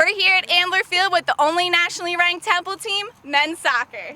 We're here at Ambler Field with the only nationally ranked Temple team, men's soccer,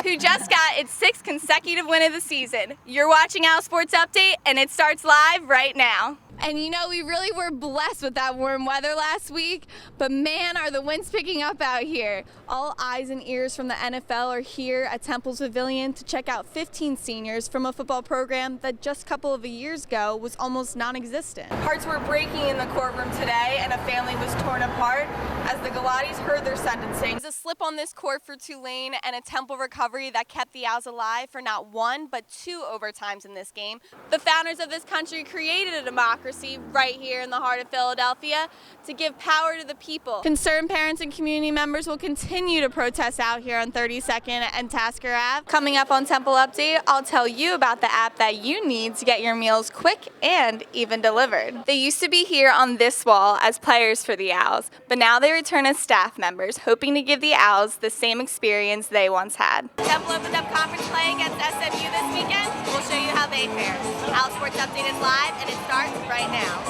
who just got its 6th consecutive win of the season. You're watching Al Sports Update, and it starts live right now. And you know, we really were blessed with that warm weather last week, but man, are the winds picking up out here. All eyes and ears from the NFL are here at Temple's Pavilion to check out 15 seniors from a football program that just a couple of years ago was almost non-existent. Hearts were breaking in the courtroom today, and a family was torn apart as the Galati's heard their sentencing. It was a slip on this court for Tulane and a Temple recovery that kept the Owls alive for not 1 but 2 overtimes in this game. The founders of this country created a democracy right here in the heart of Philadelphia to give power to the people. Concerned parents and community members will continue to protest out here on 32nd and Tasker Ave. Coming up on Temple Update, I'll tell you about the app that you need to get your meals quick and even delivered. They used to be here on this wall as players for the Owls, but now they return as staff members, hoping to give the Owls the same experience they once had. Temple opened up conference play against SMU this weekend. We'll show you how they fared. Al Sports Update is live, and it starts right now.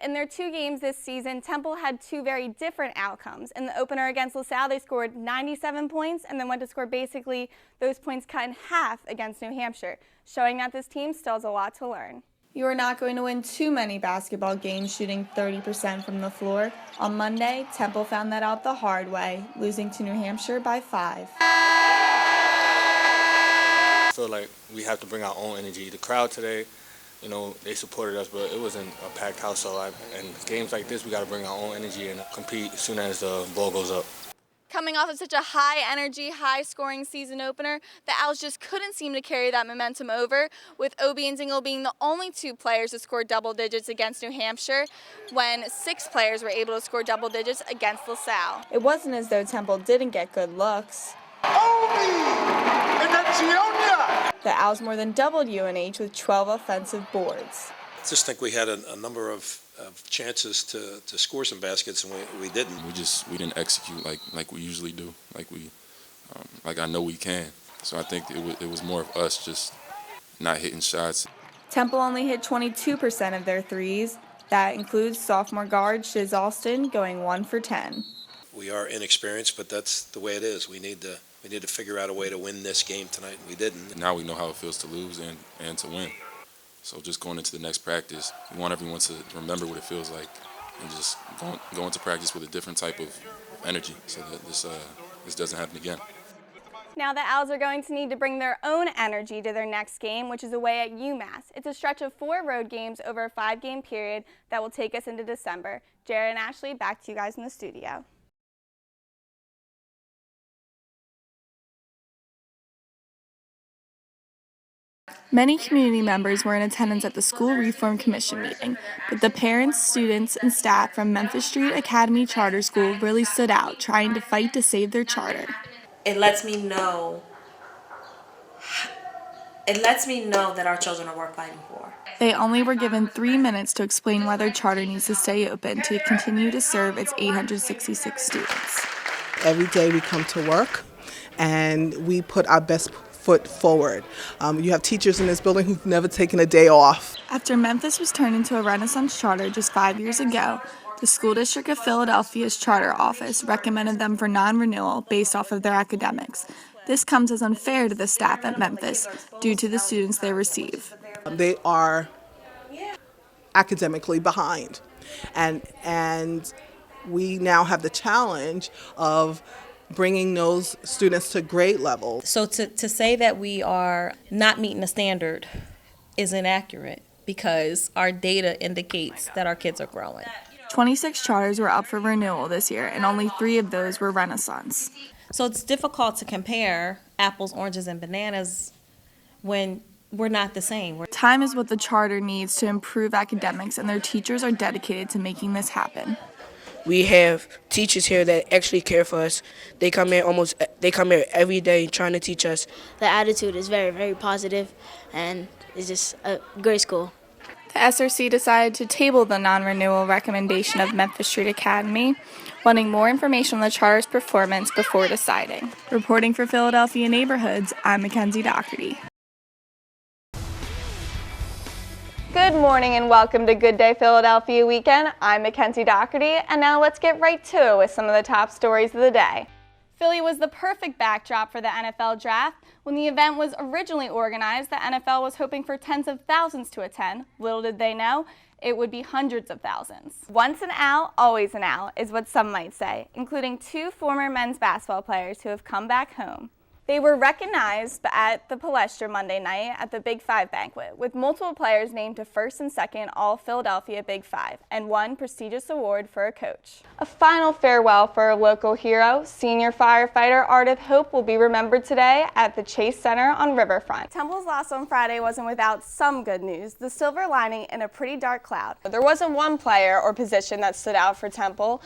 In their 2 games this season, Temple had 2 very different outcomes. In the opener against LaSalle, they scored 97 points and then went to score basically those points cut in half against New Hampshire, showing that this team still has a lot to learn. You are not going to win too many basketball games shooting 30% from the floor. On Monday, Temple found that out the hard way, losing to New Hampshire by 5. I feel like we have to bring our own energy. The crowd today, you know, they supported us, but it wasn't a packed house. So and games like this, we got to bring our own energy and compete as soon as the ball goes up. Coming off of such a high-energy, high-scoring season opener, the Owls just couldn't seem to carry that momentum over, with Obi and Dingle being the only 2 players to score double digits against New Hampshire, when 6 players were able to score double digits against LaSalle. It wasn't as though Temple didn't get good looks. The Owls more than doubled UNH with 12 offensive boards. I just think we had a number of chances to score some baskets, and we didn't. We didn't execute like we usually do, like I know we can. So I think it was more of us just not hitting shots. Temple only hit 22% of their threes. That includes sophomore guard Shiz Alston going 1 for 10. We are inexperienced, but that's the way it is. We need to figure out a way to win this game tonight. We didn't. Now we know how it feels to lose and to win. So just going into the next practice, we want everyone to remember what it feels like and just go into practice with a different type of energy so that this doesn't happen again. Now the Owls are going to need to bring their own energy to their next game, which is away at UMass. It's a stretch of 4 road games over a 5-game period that will take us into December. Jared and Ashley, back to you guys in the studio. Many community members were in attendance at the School Reform Commission meeting, but the parents, students, and staff from Memphis Street Academy Charter School really stood out, trying to fight to save their charter. It lets me know that our children are worth fighting for. They only were given 3 minutes to explain why their charter needs to stay open to continue to serve its 866 students. Every day we come to work and we put our best foot forward. You have teachers in this building who've never taken a day off. After Memphis was turned into a Renaissance charter just 5 years ago, the School District of Philadelphia's charter office recommended them for non-renewal based off of their academics. This comes as unfair to the staff at Memphis due to the students they receive. They are academically behind, and we now have the challenge of bringing those students to grade level. So to say that we are not meeting the standard is inaccurate because our data indicates that our kids are growing. 26 charters were up for renewal this year, and only 3 of those were Renaissance. So it's difficult to compare apples, oranges, and bananas when we're not the same. Time is what the charter needs to improve academics, and their teachers are dedicated to making this happen. We have teachers here that actually care for us. They come here every day trying to teach us. The attitude is very, very positive, and it's just a great school. The SRC decided to table the non-renewal recommendation of Memphis Street Academy, wanting more information on the charter's performance before deciding. Reporting for Philadelphia Neighborhoods, I'm Mackenzie Dougherty. Good morning and welcome to Good Day Philadelphia Weekend. I'm Mackenzie Dougherty, and now let's get right to it with some of the top stories of the day. Philly was the perfect backdrop for the NFL draft. When the event was originally organized, the NFL was hoping for tens of thousands to attend. Little did they know, it would be hundreds of thousands. Once an owl, always an owl, is what some might say, including 2 former men's basketball players who have come back home. They were recognized at the Palestra Monday night at the Big Five banquet, with multiple players named to first and second All-Philadelphia Big Five, and one prestigious award for a coach. A final farewell for a local hero, senior firefighter Ardith Hope, will be remembered today at the Chase Center on Riverfront. Temple's loss on Friday wasn't without some good news, the silver lining in a pretty dark cloud. There wasn't one player or position that stood out for Temple,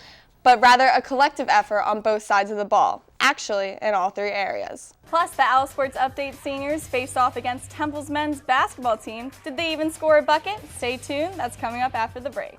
but rather a collective effort on both sides of the ball, actually in all 3 areas. Plus, the Owl Sports Update seniors faced off against Temple's men's basketball team. Did they even score a bucket? Stay tuned, that's coming up after the break.